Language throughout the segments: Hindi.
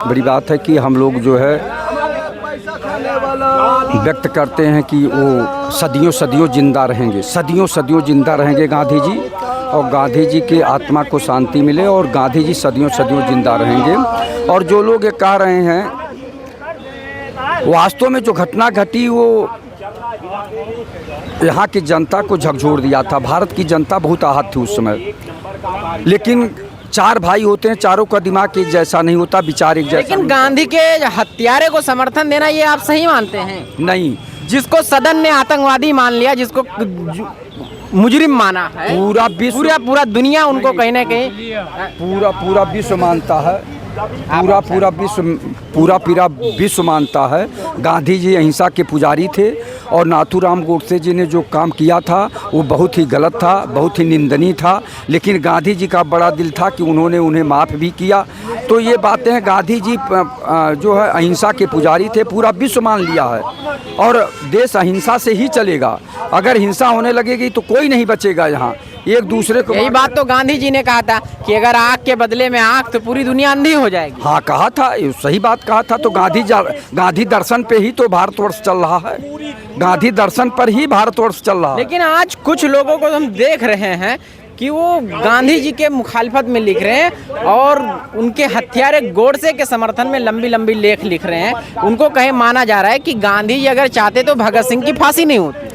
बड़ी बात है कि हम लोग जो है व्यक्त करते हैं कि वो सदियों सदियों जिंदा रहेंगे, सदियों सदियों जिंदा रहेंगे गांधी जी, और गांधी जी की आत्मा को शांति मिले और गांधी जी सदियों सदियों जिंदा रहेंगे। और जो लोग ये कह रहे हैं, वास्तव में जो घटना घटी वो यहाँ की जनता को झकझोर दिया था। भारत की जनता बहुत आहत थी उस समय, लेकिन चार भाई होते हैं, चारों का दिमाग एक जैसा नहीं होता, विचार एक जैसा। लेकिन गांधी के हत्यारे को समर्थन देना ये आप सही मानते हैं? नहीं, जिसको सदन ने आतंकवादी मान लिया, जिसको मुजरिम माना है, पूरा विश्व, पूरा दुनिया उनको कहीं ना कहीं पूरा विश्व मानता है, पूरा विश्व मानता है। गांधी जी अहिंसा के पुजारी थे और नाथूराम गोडसे जी ने जो काम किया था वो बहुत ही गलत था, बहुत ही निंदनीय था, लेकिन गांधी जी का बड़ा दिल था कि उन्होंने उन्हें माफ़ भी किया। तो ये बातें हैं, गांधी जी जो है अहिंसा के पुजारी थे, पूरा विश्व मान लिया है और देश अहिंसा से ही चलेगा। अगर हिंसा होने लगेगी तो कोई नहीं बचेगा यहाँ, एक दूसरे को। यही बात तो गांधी जी ने कहा था कि अगर आँख के बदले में आँख तो पूरी दुनिया अंधी हो जाएगी। हाँ, कहा था, सही बात कहा था। तो गांधी दर्शन पे ही तो भारतवर्ष चल रहा है, गांधी दर्शन पर ही भारतवर्ष चल रहा है। लेकिन आज कुछ लोगों को हम देख रहे हैं कि वो गांधी जी के मुखालफत में लिख रहे हैं और उनके हत्यारे गोडसे के समर्थन में लंबी लंबी लेख लिख रहे हैं। उनको कहीं माना जा रहा है कि गांधी जी अगर चाहते तो भगत सिंह की फांसी नहीं होती।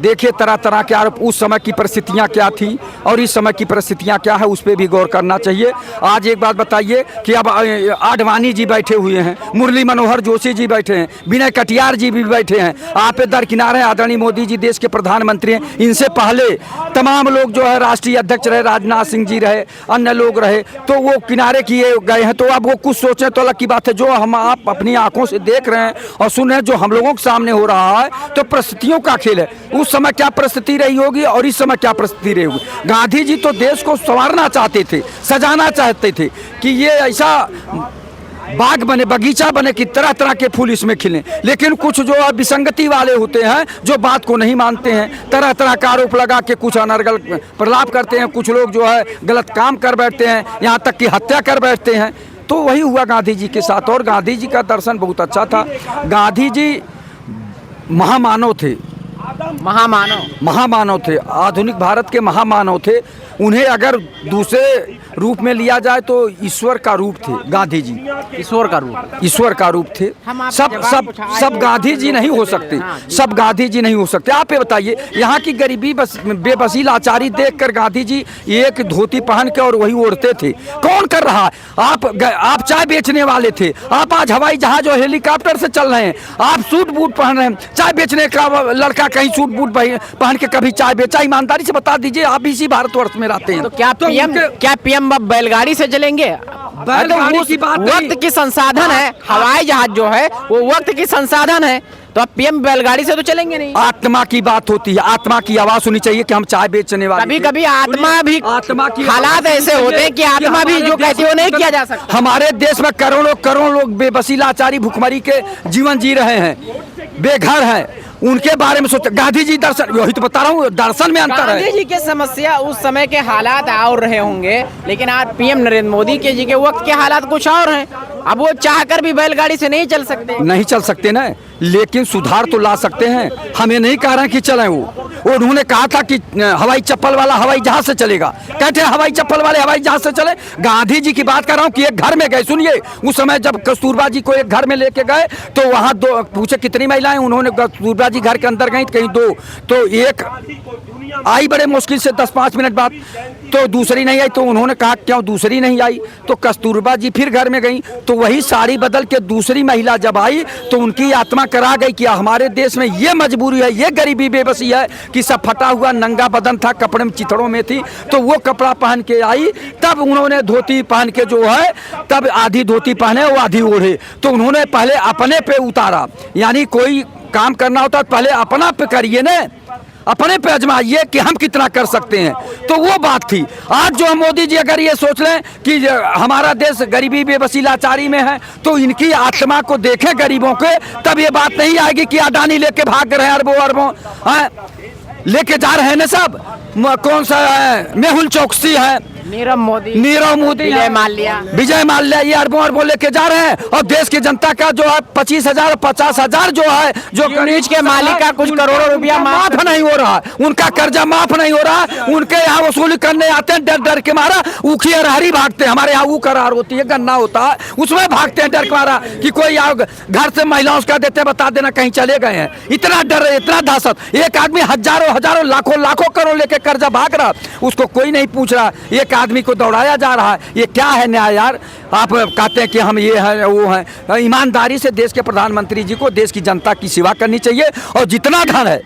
देखिए, तरह तरह के आरोप, उस समय की परिस्थितियां क्या थी और इस समय की परिस्थितियां क्या है, उस पर भी गौर करना चाहिए। आज एक बात बताइए कि अब आडवाणी जी बैठे हुए हैं, मुरली मनोहर जोशी जी बैठे हैं, विनय कटियार जी भी बैठे हैं, आप दरकिनार हैं, आदरणीय मोदी जी देश के प्रधानमंत्री हैं। इनसे पहले तमाम लोग जो है राष्ट्रीय अध्यक्ष रहे, राजनाथ सिंह जी रहे, अन्य लोग रहे, तो वो किनारे किए गए हैं। तो अब वो कुछ सोचें तो अलग की बात है। जो हम आप अपनी आंखों से देख रहे हैं और सुन रहे हैं, जो हम लोगों के सामने हो रहा है, तो परिस्थितियों का खेल है। उस समय क्या परिस्थिति रही होगी और इस समय क्या परिस्थिति रही होगी। गांधी जी तो देश को संवारना चाहते थे, सजाना चाहते थे कि ये ऐसा बाग बने, बगीचा बने कि तरह तरह के फूल इसमें खिलें। लेकिन कुछ जो विसंगति वाले होते हैं, जो बात को नहीं मानते हैं, तरह तरह का आरोप लगा के कुछ अनर्गल प्रलाप करते हैं, कुछ लोग जो है गलत काम कर बैठते हैं, यहाँ तक कि हत्या कर बैठते हैं। तो वही हुआ गांधी जी के साथ। और गांधी जी का दर्शन बहुत अच्छा था। गांधी जी महामानव थे, महामानव थे, आधुनिक भारत के महामानव थे। उन्हें अगर दूसरे रूप में लिया जाए तो ईश्वर का रूप थे गांधी जी, ईश्वर का रूप थे। सब गांधी जी नहीं हो सकते, सब गांधी जी नहीं हो सकते। आप ये बताइए, यहाँ की गरीबी बेबसी लाचारी देखकर गांधी जी एक धोती पहन के और वही ओढ़ते थे। कौन कर रहा है? आप चाय बेचने वाले थे, आप आज हवाई जहाज और हेलीकॉप्टर से चल रहे हैं, आप सूट बूट पहन रहे हैं। चाय बेचने का लड़का कहीं सूट बूट पहन के कभी चाय बेचा? ईमानदारी से बता दीजिए, आप इसी भारतवर्ष में रहते हैं। तो क्या पीएम अब बैलगाड़ी से चलेंगे? बैलगाड़ी की बात वक्त की संसाधन है, हवाई जहाज जो है वो वक्त की संसाधन है, तो अब पीएम बैलगाड़ी से तो चलेंगे नहीं। आत्मा की बात होती है, आत्मा की आवाज सुननी चाहिए कि हम चाय बेचने वाले। कभी कभी आत्मा की हालात ऐसे होते हैं कि आत्मा भी जो कहती है वो नहीं किया जा सकता। हमारे देश में करोड़ों लोग बेबसी लाचारी भुखमरी के जीवन जी रहे हैं, बेघर हैं, उनके बारे में सोचते। गांधी जी दर्शन, वही तो बता रहा हूँ, दर्शन में अंतर है। गांधी जी के समस्या उस समय के हालात और रहे होंगे, लेकिन आज पीएम नरेंद्र मोदी के जी के वक्त के हालात कुछ और हैं। अब वो चाहकर भी बैलगाड़ी से नहीं चल सकते ना, लेकिन सुधार तो ला सकते हैं। हम ये नहीं कह रहे हैं कि चलें। वो उन्होंने कहा था कि हवाई चप्पल वाला हवाई जहाज से चलेगा, कहते हैं हवाई चप्पल वाले हवाई जहाज से चले। गांधी जी की बात कर रहा हूँ कि एक घर में गए, सुनिए, उस समय जब कस्तूरबा जी को एक घर में लेके गए तो वहाँ दो पूछे कितनी महिलाएं, उन्होंने कस्तूरबा जी घर के अंदर गई कहीं दो, तो एक आई बड़े मुश्किल से 10-5 मिनट बाद, तो दूसरी नहीं आई। तो उन्होंने कहा क्यों दूसरी नहीं आई? तो कस्तूरबा जी फिर घर में गई, तो वही साड़ी बदल के दूसरी महिला जब आई तो उनकी आत्मा करा गई कि हमारे देश में ये मजबूरी है, ये गरीबी बेबसी है कि सब फटा हुआ नंगा बदन था, कपड़े में चिथड़ों में थी, तो वो कपड़ा पहन के आई। तब उन्होंने धोती पहन के जो है, तब आधी धोती पहने वो आधी ओढ़े। तो उन्होंने पहले अपने पे उतारा, यानी कोई काम करना होता तो पहले अपना पे करिए ना, अपने पे आजमाइए कि हम कितना कर सकते हैं। तो वो बात थी। आज जो मोदी जी अगर ये सोच लें कि हमारा देश गरीबी बेबसी लाचारी में है, तो इनकी आत्मा को देखें गरीबों के, तब ये बात नहीं आएगी कि अडानी लेके भाग रहे हैं, अरबों लेके जा रहे हैं ना सब। कौन सा है, मेहुल चौकसी है, नीरव मोदी, विजय माल्या ये अरबों अरबों लेके जा रहे हैं और देश की जनता का जो है 25,000 50,000 जो है जो यूनिट के मालिक का कुछ करोड़ों रुपया माफ नहीं हो रहा है, उनका कर्जा माफ नहीं हो रहा है। उनके यहाँ वसूली करने आते हैं डर डर के मारा, ऊखी अरहरी भागते हैं। हमारे यहाँ ऊ करार होती है, गन्ना होता है, उसमें भागते हैं डर के मारा कि कोई घर से महिलाओं का देते बता देना कहीं चले गए हैं। इतना डर, इतना दहशत। एक आदमी हजारों हजारों लाखों लाखों करोड़ लेके कर्जा भाग रहा, उसको कोई नहीं पूछ रहा। एक आदमी को दौड़ाया जा रहा है। ये क्या है न्याय यार? आप कहते हैं कि हम ये हैं वो हैं। ईमानदारी से देश के प्रधानमंत्री जी को देश की जनता की सेवा करनी चाहिए और जितना धन है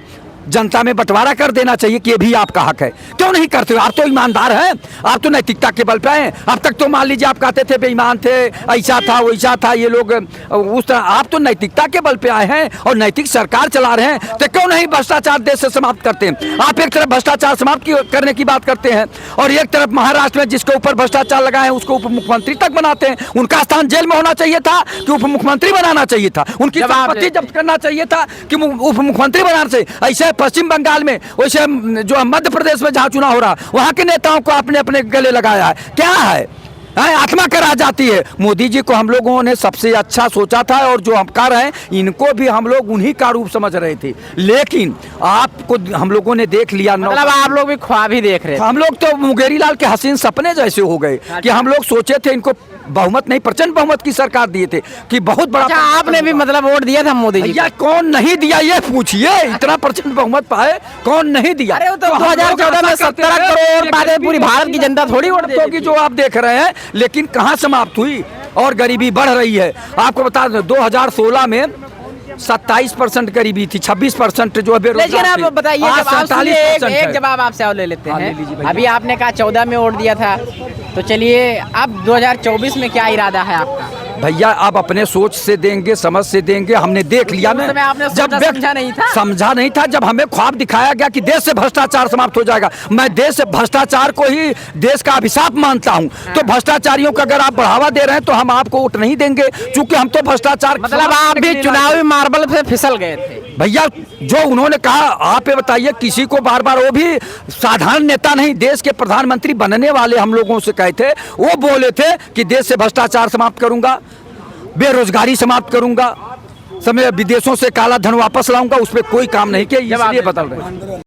जनता में बंटवारा कर देना चाहिए कि ये भी आपका हक है। क्यों नहीं करते हो? आप तो ईमानदार हैं, आप तो नैतिकता के बल पे हैं। अब तक तो मान लीजिए आप कहते थे बेईमान थे, ऐसा था वैसा था, ये लोग उस तरह। आप तो नैतिकता के बल पे आए हैं और नैतिक सरकार चला रहे हैं, तो क्यों नहीं भ्रष्टाचार देश से समाप्त करते हैं? आप एक तरफ भ्रष्टाचार समाप्त करने की बात करते हैं और एक तरफ महाराष्ट्र में जिसके ऊपर भ्रष्टाचार लगाए हैं उसको उप मुख्यमंत्री तक बनाते हैं। उनका स्थान जेल में होना चाहिए था कि उप मुख्यमंत्री बनाना चाहिए था? उनकी संपत्ति जब्त करना चाहिए था कि उप मुख्यमंत्री बनाना चाहिए? ऐसे पश्चिम बंगाल में, वैसे जो मध्य प्रदेश में जहां चुनाव हो रहा, वहां के नेताओं को आपने अपने गले लगाया है। क्या है? आत्मा करा जाती है। मोदी जी को हम लोगों ने सबसे अच्छा सोचा था और जो हम कर रहे हैं इनको भी हम लोग उन्हीं का रूप समझ रहे थे, लेकिन आपको हम लोगों ने देख लिया। मतलब आप लोग भी ख्वाब ही देख रहे थे। हम लोग तो मुंगेरी लाल के हसीन सपने जैसे हो गए कि हम लोग सोचे थे इनको बहुमत नहीं प्रचंड बहुमत की सरकार दिए थे कि बहुत बड़ा। अच्छा, आपने भी मतलब वोट दिया था मोदी जी? या कौन नहीं दिया ये पूछिए। इतना प्रचंड बहुमत पाए, कौन नहीं दिया? अरे तो 2014 में 17 करोड़ पाते पूरी भारत की जनता थोड़ी वोट देगी जो आप देख रहे हैं। लेकिन कहाँ समाप्त हुई और गरीबी बढ़ रही है। आपको बता दें 2016 में 27% गरीबी थी, 26% जो है बेरोजगार। लेकिन आप बताइए, एक जवाब आपसे और ले लेते हैं। अभी आपने कहा 14 में वोट दिया था, तो चलिए अब 2024 में क्या इरादा है आपका? भैया आप अपने सोच से देंगे, समझ से देंगे। हमने देख लिया ना, जब समझा नहीं था, जब हमें ख्वाब दिखाया गया कि देश से भ्रष्टाचार समाप्त हो जाएगा। मैं देश से भ्रष्टाचार को ही देश का अभिशाप मानता हूं। तो भ्रष्टाचारियों को अगर आप बढ़ावा दे रहे हैं तो हम आपको वोट नहीं देंगे, क्योंकि हम तो भ्रष्टाचार। मतलब आप भी चुनावी मार्बल पे फिसल गए थे भैया। जो उन्होंने कहा, आप ये बताइए, किसी को बार बार, वो भी साधारण नेता नहीं, देश के प्रधानमंत्री बनने वाले हम लोगों से कहे थे, वो बोले थे कि देश से भ्रष्टाचार समाप्त करूंगा, बेरोजगारी समाप्त करूंगा, समय विदेशों से काला धन वापस लाऊंगा। उस पर कोई काम नहीं किया, इसलिए बदल रहे हैं।